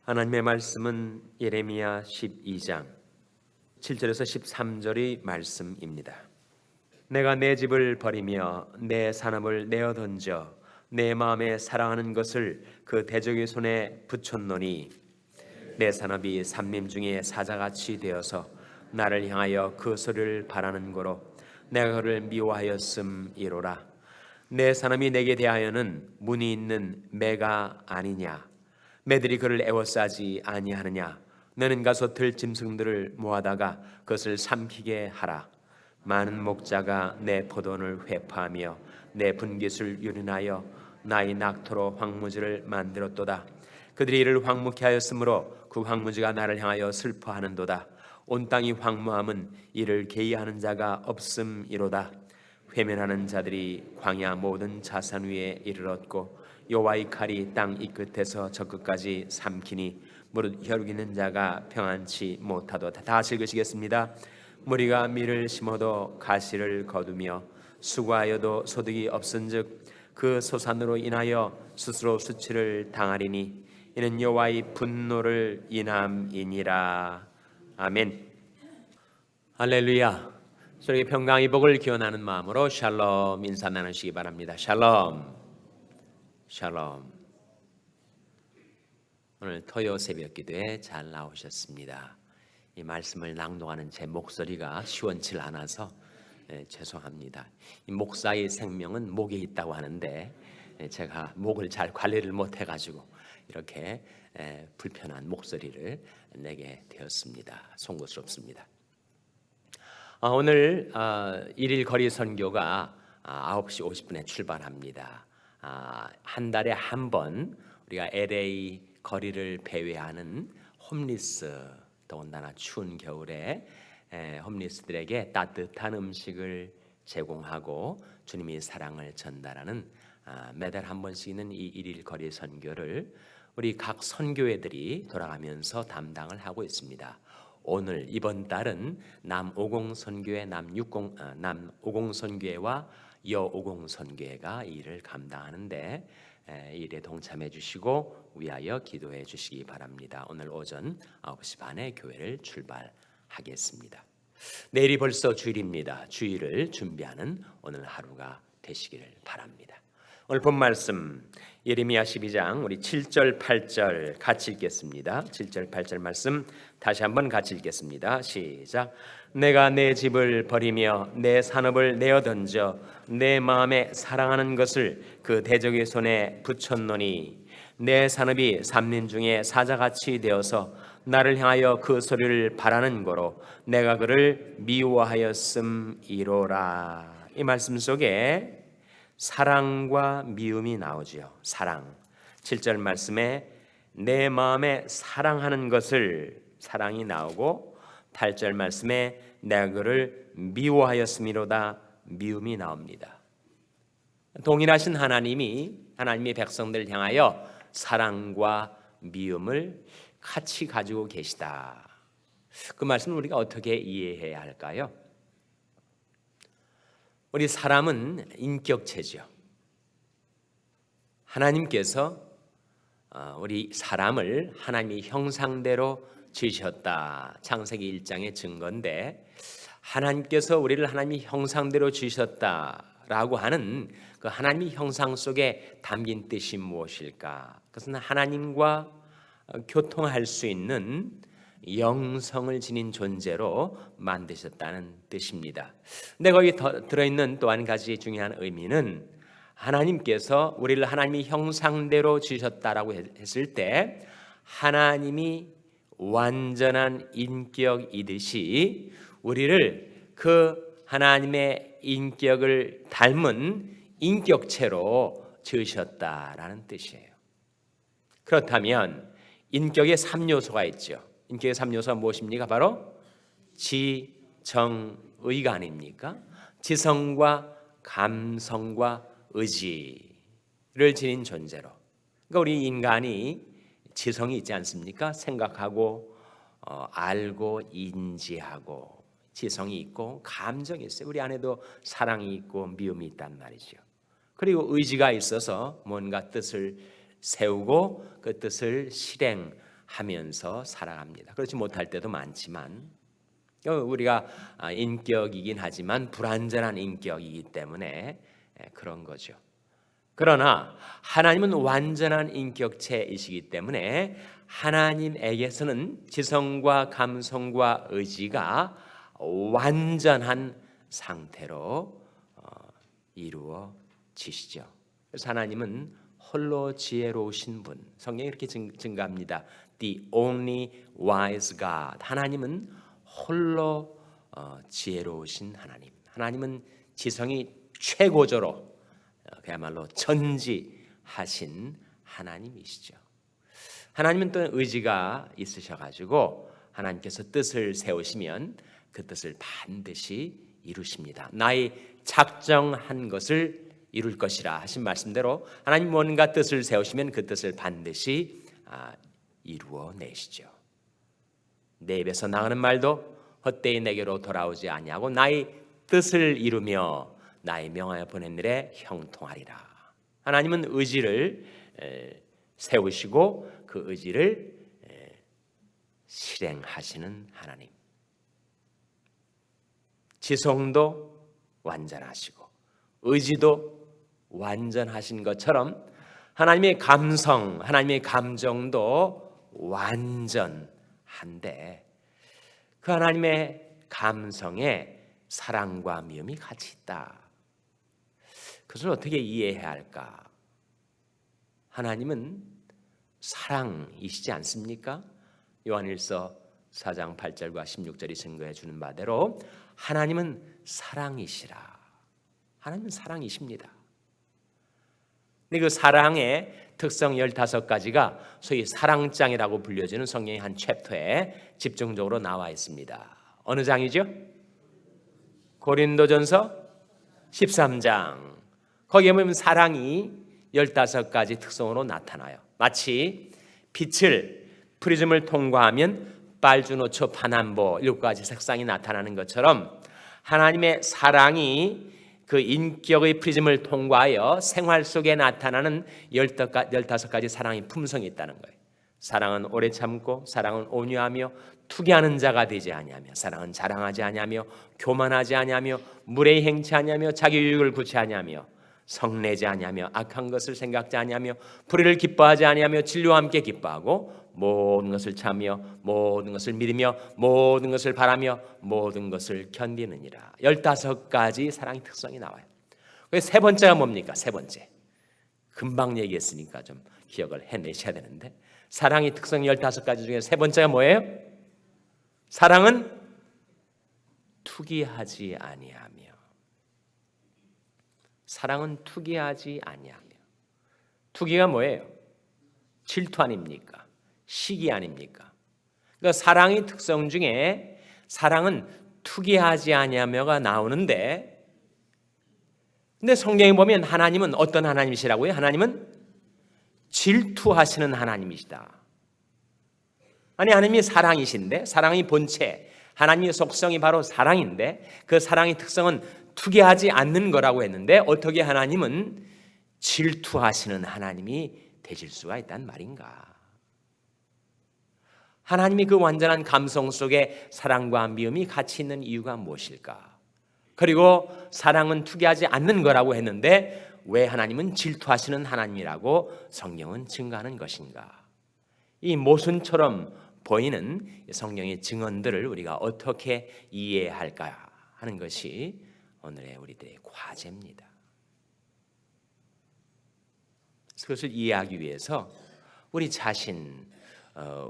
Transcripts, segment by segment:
하나님의 말씀은 예레미야 12장 7절에서 13절의 말씀입니다. 내가 내 집을 버리며 내 산업을 내어 던져 내 마음에 사랑하는 것을 그 대적의 손에 붙였노니 내 산업이 삼림 중에 사자같이 되어서 나를 향하여 그 소리를 바라는 고로 내가 그를 미워하였음이로라. 내 산업이 내게 대하여는 문이 있는 매가 아니냐. 매들이 그를 애워싸지 아니하느냐. 너는 가서 들짐승들을 모아다가 그것을 삼키게 하라. 많은 목자가 내 포도원을 회파하며 내 분깃을 유린하여 나의 낙토로 황무지를 만들었도다. 그들이 이를 황무케 하였으므로 그 황무지가 나를 향하여 슬퍼하는도다. 온 땅이 황무함은 이를 계의하는 자가 없음이로다. 회면하는 자들이 광야 모든 자산 위에 이르렀고 여호와의 칼이 땅 이 끝에서 저 끝까지 삼키니 무릇 혈기는 자가 평안치 못하도다. 다 같이 읽으시겠습니다. 무리가 밀을 심어도 가시를 거두며 수고하여도 소득이 없은즉 그 소산으로 인하여 스스로 수치를 당하리니 이는 여호와의 분노를 인함이니라. 아멘. 할렐루야. 저에게 평강의 복을 기원하는 마음으로 샬롬 인사 나누시기 바랍니다. 샬롬. 샬롬. 오늘 토요 새벽 기도에 잘 나오셨습니다. 이 말씀을 낭독하는 제 목소리가 시원치 않아서 죄송합니다. 이 목사의 생명은 목에 있다고 하는데 제가 목을 잘 관리를 못해가지고 이렇게 불편한 목소리를 내게 되었습니다. 송구스럽습니다. 오늘 1일 거리 선교가 9시 50분에 출발합니다. 한 달에 한 번 우리가 LA 거리를 배회하는 홈리스, 더군다나 추운 겨울에 홈리스들에게 따뜻한 음식을 제공하고 주님의 사랑을 전달하는 매달 한 번씩 있는 이 1일 거리 선교를 우리 각 선교회들이 돌아가면서 담당을 하고 있습니다. 오늘 이번 달은 남오공 선교회, 남오공 선교회와 여오공 선교회가 이 일을 감당하는데 이 일에 동참해 주시고 위하여 기도해 주시기 바랍니다. 오늘 오전 9시 반에 교회를 출발하겠습니다. 내일이 벌써 주일입니다. 주일을 준비하는 오늘 하루가 되시기를 바랍니다. 오늘 본 말씀 예레미야 12장 우리 7절 8절 같이 읽겠습니다. 7절 8절 말씀 다시 한번 같이 읽겠습니다. 시작. 내가 내 집을 버리며 내 산업을 내어 던져 내 마음에 사랑하는 것을 그 대적의 손에 붙였노니 내 산업이 삼림 중에 사자같이 되어서 나를 향하여 그 소리를 바라는 거로 내가 그를 미워하였음이로라. 이 말씀 속에 사랑과 미움이 나오지요. 사랑. 7절 말씀에 내 마음에 사랑하는 것을 사랑이 나오고 8절 말씀에 내가 그를 미워하였음이로다 미움이 나옵니다. 동일하신 하나님의 백성들을 향하여 사랑과 미움을 같이 가지고 계시다. 그 말씀을 우리가 어떻게 이해해야 할까요? 우리 사람은 인격체죠. 하나님께서 우리 사람을 하나님의 형상대로 지으셨다. 창세기 1장의 증거인데 하나님께서 우리를 하나님의 형상대로 지으셨다라고 하는 그 하나님의 형상 속에 담긴 뜻이 무엇일까? 그것은 하나님과 교통할 수 있는 영성을 지닌 존재로 만드셨다는 뜻입니다. 근데 거기 들어있는 또 한 가지 중요한 의미는 하나님께서 우리를 하나님의 형상대로 지으셨다라고 했을 때 하나님이 완전한 인격이듯이 우리를 그 하나님의 인격을 닮은 인격체로 지으셨다라는 뜻이에요. 그렇다면 인격의 3요소가 있죠. 인격의 3요소가 무엇입니까? 바로 지정의가 아닙니까? 지성과 감성과 의지를 지닌 존재로. 그러니까 우리 인간이 지성이 있지 않습니까? 생각하고 알고 인지하고 지성이 있고 감정이 있어요. 우리 안에도 사랑이 있고 미움이 있단 말이죠. 그리고 의지가 있어서 뭔가 뜻을 세우고 그 뜻을 실행 하면서 살아갑니다. 그렇지 못할 때도 많지만 우리가 인격이긴 하지만 불완전한 인격이기 때문에 그런 거죠. 그러나 하나님은 완전한 인격체이시기 때문에 하나님에게서는 지성과 감성과 의지가 완전한 상태로 이루어지시죠. 그래서 하나님은 홀로 지혜로우신 분, 성경이 이렇게 증가합니다. The only wise God. 하나님은 홀로 지혜로우신 하나님. 하나님은 지성이 최고조로 그야말로 전지하신 하나님이시죠. 하나님은 또 의지가 있으셔가지고 하나님께서 뜻을 세우시면 그 뜻을 반드시 이루십니다. 나의 작정한 것을 이룰 것이라 하신 말씀대로 하나님 뭔가 뜻을 세우시면 그 뜻을 반드시 이루어내시죠. 내 입에서 나가는 말도 헛되이 내게로 돌아오지 아니하고 나의 뜻을 이루며 나의 명하여 보낸 일에 형통하리라. 하나님은 의지를 세우시고 그 의지를 실행하시는 하나님. 지성도 완전하시고 의지도 완전하신 것처럼 하나님의 감성, 하나님의 감정도 완전한데 그 하나님의 감성에 사랑과 미움이 같이 있다. 그것을 어떻게 이해해야 할까? 하나님은 사랑이시지 않습니까? 요한일서 4장 8절과 16절이 증거해 주는 바대로 하나님은 사랑이시라. 하나님은 사랑이십니다. 근데 그 사랑의 특성 15가지가 소위 사랑장이라고 불려지는 성경의 한 챕터에 집중적으로 나와 있습니다. 어느 장이죠? 고린도전서 13장. 거기에 보면 사랑이 15가지 특성으로 나타나요. 마치 빛을 프리즘을 통과하면 빨주노초 파남보 7가지 색상이 나타나는 것처럼 하나님의 사랑이 그 인격의 프리즘을 통과하여 생활 속에 나타나는 15가지 사랑의 품성이 있다는 거예요. 사랑은 오래 참고, 사랑은 온유하며, 투기하는 자가 되지 아니하며, 사랑은 자랑하지 아니하며, 교만하지 아니하며, 무례히 행치 아니하며, 자기 유익을 구치 아니하며, 성내지 아니하며, 악한 것을 생각지 아니하며, 불의를 기뻐하지 아니하며, 진리와 함께 기뻐하고, 모든 것을 참으며, 모든 것을 믿으며, 모든 것을 바라며, 모든 것을 견디느니라. 15가지 사랑의 특성이 나와요. 세 번째가 뭡니까? 세 번째. 금방 얘기했으니까 좀 기억을 해내셔야 되는데 사랑의 특성 15가지 중에 세 번째가 뭐예요? 사랑은 투기하지 아니하며. 사랑은 투기하지 아니하며. 투기가 뭐예요? 질투 아닙니까? 시기 아닙니까? 그러니까 사랑의 특성 중에 사랑은 투기하지 아니하며가 나오는데 근데 성경에 보면 하나님은 어떤 하나님이시라고요? 하나님은 질투하시는 하나님이시다. 아니 하나님이 사랑이신데 사랑의 본체, 하나님의 속성이 바로 사랑인데 그 사랑의 특성은 투기하지 않는 거라고 했는데 어떻게 하나님은 질투하시는 하나님이 되실 수가 있단 말인가? 하나님이 그 완전한 감성 속에 사랑과 미움이 같이 있는 이유가 무엇일까? 그리고 사랑은 투기하지 않는 거라고 했는데 왜 하나님은 질투하시는 하나님이라고 성경은 증거하는 것인가? 이 모순처럼 보이는 성경의 증언들을 우리가 어떻게 이해할까 하는 것이 오늘의 우리들의 과제입니다. 그것을 이해하기 위해서 우리 자신,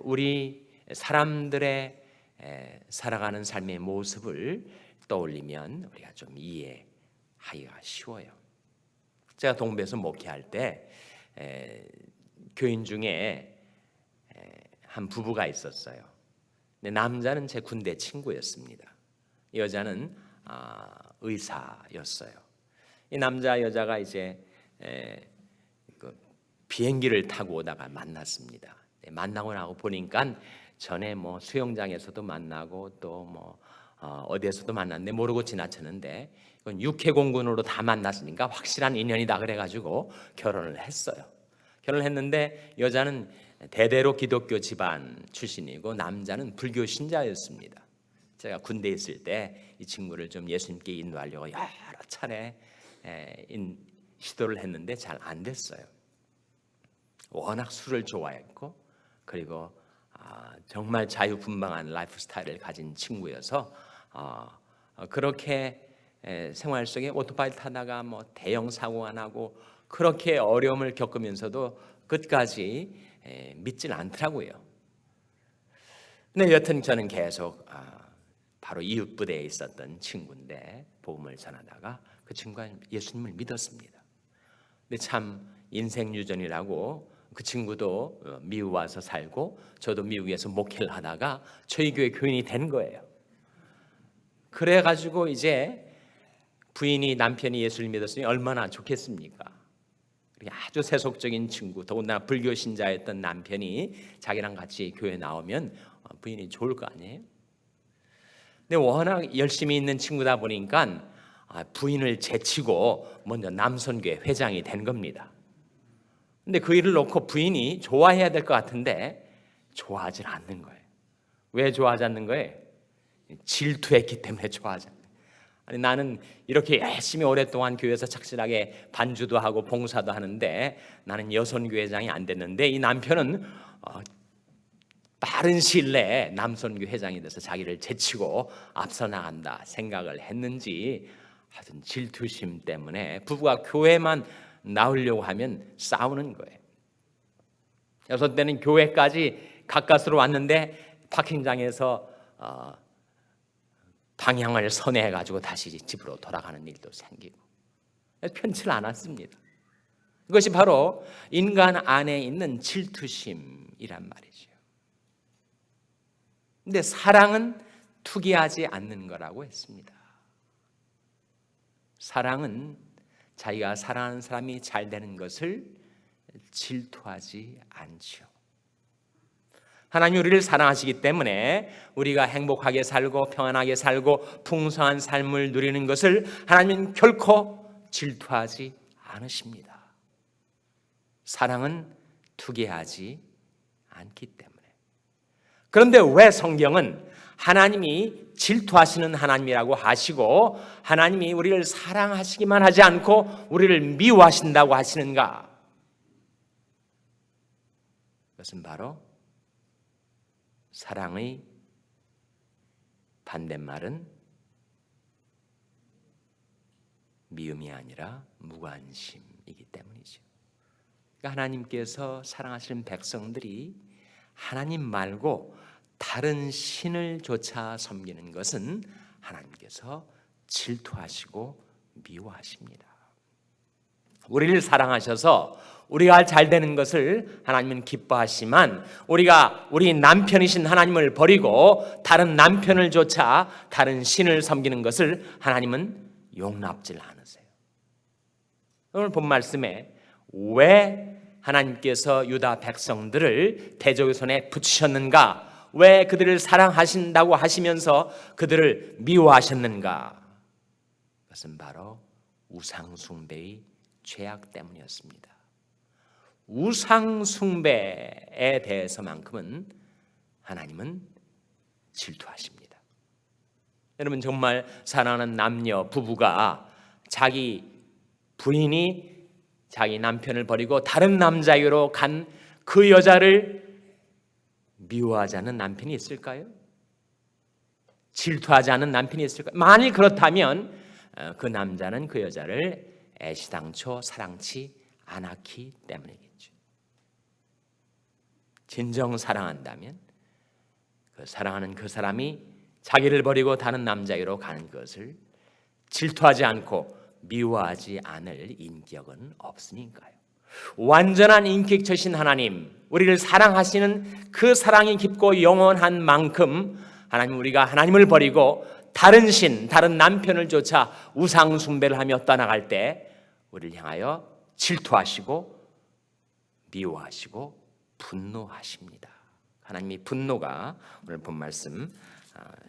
우리 사람들의 살아가는 삶의 모습을 떠올리면 우리가 좀 이해하기가 쉬워요. 제가 동부에서 목회할 때 교인 중에 한 부부가 있었어요. 근데 남자는 제 군대 친구였습니다. 여자는 의사였어요. 이 남자 여자가 이제 비행기를 타고 오다가 만났습니다. 만나고 나고 보니까 전에 뭐 수영장에서도 만나고 또 어디에서도 만났는데 모르고 지나쳤는데 이건 육해공군으로 다 만났으니까 확실한 인연이다 그래가지고 결혼을 했어요. 결혼을 했는데 여자는 대대로 기독교 집안 출신이고 남자는 불교 신자였습니다. 제가 군대에 있을 때 이 친구를 좀 예수님께 인도하려고 여러 차례 시도를 했는데 잘 안 됐어요. 워낙 술을 좋아했고 그리고 정말 자유분방한 라이프 스타일을 가진 친구여서 그렇게 생활 속에 오토바이 타다가 뭐 대형 사고가 나고 그렇게 어려움을 겪으면서도 끝까지 믿질 않더라고요. 근데 여튼 저는 계속 바로 이웃 부대에 있었던 친구인데 복음을 전하다가 그 친구가 예수님을 믿었습니다. 근데 참 인생 유전이라고 그 친구도 미국 와서 살고 저도 미국에서 목회를 하다가 저희 교회 교인이 된 거예요. 그래가지고 이제 부인이 남편이 예수를 믿었으니 얼마나 좋겠습니까? 아주 세속적인 친구, 더군다나 불교 신자였던 남편이 자기랑 같이 교회 나오면 부인이 좋을 거 아니에요? 근데 워낙 열심히 있는 친구다 보니까 부인을 제치고 먼저 남선교회 회장이 된 겁니다. 근데 그 일을 놓고 부인이 좋아해야 될 것 같은데 좋아하지 않는 거예요. 왜 좋아하지 않는 거예요? 질투했기 때문에 좋아하지 않는 거예요. 아니, 나는 이렇게 열심히 오랫동안 교회에서 착실하게 반주도 하고 봉사도 하는데 나는 여선교회장이 안 됐는데 이 남편은 빠른 시일 내에 남선교 회장이 돼서 자기를 제치고 앞서 나간다 생각을 했는지 하여튼 질투심 때문에 부부가 교회만 나오려고 하면 싸우는 거예요. 여섯 때는 교회까지 가까스로 왔는데 파킹장에서 방향을 선회해가지고 다시 집으로 돌아가는 일도 생기고 편치 않았습니다. 이것이 바로 인간 안에 있는 질투심이란 말이죠. 근데 사랑은 투기하지 않는 거라고 했습니다. 사랑은 자기가 사랑하는 사람이 잘 되는 것을 질투하지 않죠. 하나님 우리를 사랑하시기 때문에 우리가 행복하게 살고 평안하게 살고 풍성한 삶을 누리는 것을 하나님은 결코 질투하지 않으십니다. 사랑은 투기하지 않기 때문에. 그런데 왜 성경은 하나님이 질투하시는 하나님이라고 하시고 하나님이 우리를 사랑하시기만 하지 않고 우리를 미워하신다고 하시는가? 그것은 바로 사랑의 반대말은 미움이 아니라 무관심이기 때문이죠. 그러니까 하나님께서 사랑하시는 백성들이 하나님 말고 다른 신을 조차 섬기는 것은 하나님께서 질투하시고 미워하십니다. 우리를 사랑하셔서 우리가 잘 되는 것을 하나님은 기뻐하시지만 우리가 우리 남편이신 하나님을 버리고 다른 남편을 조차 다른 신을 섬기는 것을 하나님은 용납질 않으세요. 오늘 본 말씀에 왜 하나님께서 유다 백성들을 대적의 손에 붙이셨는가? 왜 그들을 사랑하신다고 하시면서 그들을 미워하셨는가? 그것은 바로 우상 숭배의 죄악 때문이었습니다. 우상 숭배에 대해서만큼은 하나님은 질투하십니다. 여러분 정말 사랑하는 남녀 부부가 자기 부인이 자기 남편을 버리고 다른 남자에게로 간 그 여자를 미워하지 않는 남편이 있을까요? 질투하지 않는 남편이 있을까요? 만일 그렇다면 그 남자는 그 여자를 애시당초 사랑치 않았기 때문이겠죠. 진정 사랑한다면 그 사랑하는 그 사람이 자기를 버리고 다른 남자에게로 가는 것을 질투하지 않고 미워하지 않을 인격은 없으니까요. 완전한 인격체신 하나님, 우리를 사랑하시는 그 사랑이 깊고 영원한 만큼 하나님 우리가 하나님을 버리고 다른 신, 다른 남편을 조차 우상 숭배를 하며 떠나갈 때 우리를 향하여 질투하시고 미워하시고 분노하십니다. 하나님의 분노가 오늘 본 말씀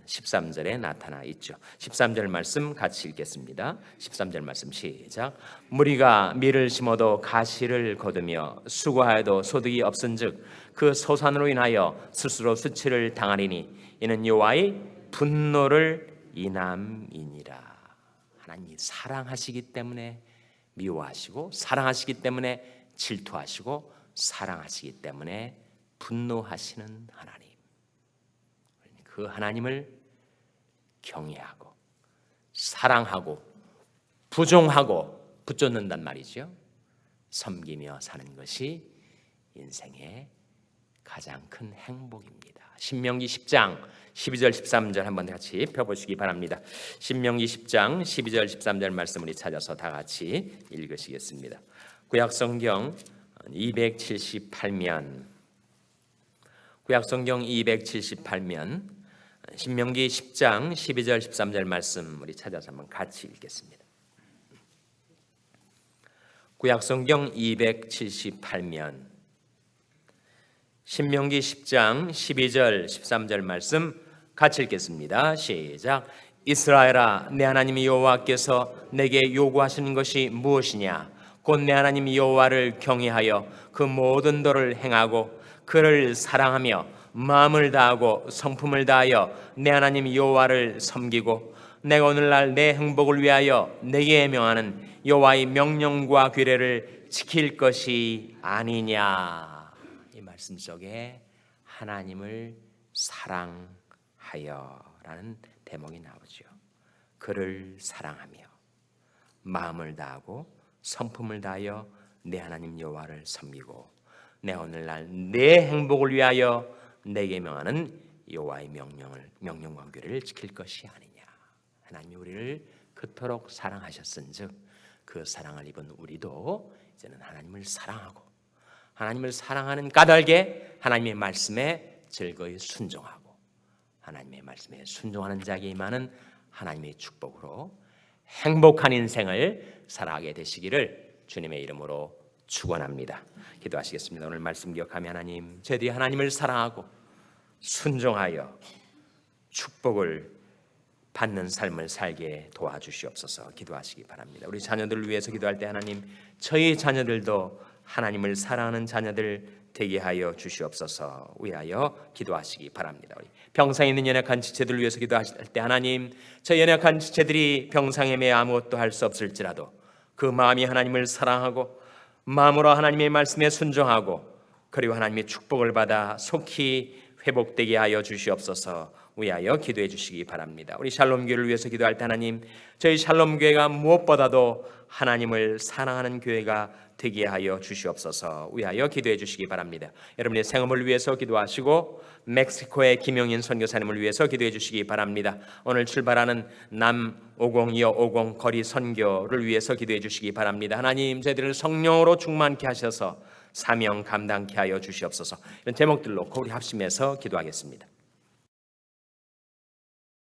13절에 나타나 있죠. 13절 말씀 같이 읽겠습니다. 13절 말씀 시작. 무리가 밀을 심어도 가시를 거두며 수고하여도 소득이 없은즉 그 소산으로 인하여 스스로 수치를 당하리니 이는 여호와의 분노를 인함이니라. 하나님이 사랑하시기 때문에 미워하시고, 사랑하시기 때문에 질투하시고, 사랑하시기 때문에 분노하시는 하나님. 그 하나님을 경외하고 사랑하고 부종하고 붙잡는단 말이죠. 섬기며 사는 것이 인생의 가장 큰 행복입니다. 신명기 10장 12절 13절 한번 같이 펴보시기 바랍니다. 신명기 10장 12절 13절 말씀 우리 찾아서 다 같이 읽으시겠습니다. 구약성경 278면 구약성경 278면 신명기 10장 12절 13절 말씀 우리 찾아서 한번 같이 읽겠습니다. 구약성경 278면 신명기 10장 12절 13절 말씀 같이 읽겠습니다. 시작. 이스라엘아, 내 하나님 여호와께서 내게 요구하시는 것이 무엇이냐? 곧 내 하나님 여호와를 경외하여 그 모든 도를 행하고 그를 사랑하며 마음을 다하고 성품을 다하여 내 하나님 여호와를 섬기고 내가 오늘날 내 행복을 위하여 내게 명하는 여호와의 명령과 규례를 지킬 것이 아니냐. 이 말씀 속에 하나님을 사랑하여라는 대목이 나오죠. 그를 사랑하며 마음을 다하고 성품을 다하여 내 하나님 여호와를 섬기고 내가 오늘날 내 행복을 위하여 내게 명하는 여호와의 명령과 규례를 지킬 것이 아니냐. 하나님이 우리를 그토록 사랑하셨은즉 그 사랑을 입은 우리도 이제는 하나님을 사랑하고 하나님을 사랑하는 까닭에 하나님의 말씀에 즐거이 순종하고 하나님의 말씀에 순종하는 자에게 임하는 하나님의 축복으로 행복한 인생을 살아가게 되시기를 주님의 이름으로 축원합니다. 기도하시겠습니다. 오늘 말씀 기억하며 하나님, 저희들이 하나님을 사랑하고 순종하여 축복을 받는 삶을 살게 도와주시옵소서. 기도하시기 바랍니다. 우리 자녀들을 위해서 기도할 때 하나님, 저희 자녀들도 하나님을 사랑하는 자녀들 되게 하여 주시옵소서. 위하여 기도하시기 바랍니다. 우리 병상에 있는 연약한 지체들을 위해서 기도하실 때 하나님, 저 연약한 지체들이 병상에 매여 아무것도 할 수 없을지라도 그 마음이 하나님을 사랑하고 마음으로 하나님의 말씀에 순종하고 그리고 하나님의 축복을 받아 속히 회복되게 하여 주시옵소서. 위하여 기도해 주시기 바랍니다. 우리 샬롬교회를 위해서 기도할 때 하나님, 저희 샬롬교회가 무엇보다도 하나님을 사랑하는 교회가 되게 하여 주시옵소서. 위하여 기도해 주시기 바랍니다. 여러분의 생업을 위해서 기도하시고 멕시코의 김용인 선교사님을 위해서 기도해 주시기 바랍니다. 오늘 출발하는 남 50-50 거리 선교를 위해서 기도해 주시기 바랍니다. 하나님, 저희들을 성령으로 충만케 하셔서 사명 감당케 하여 주시옵소서. 이런 제목들 놓고 우리 합심해서 기도하겠습니다.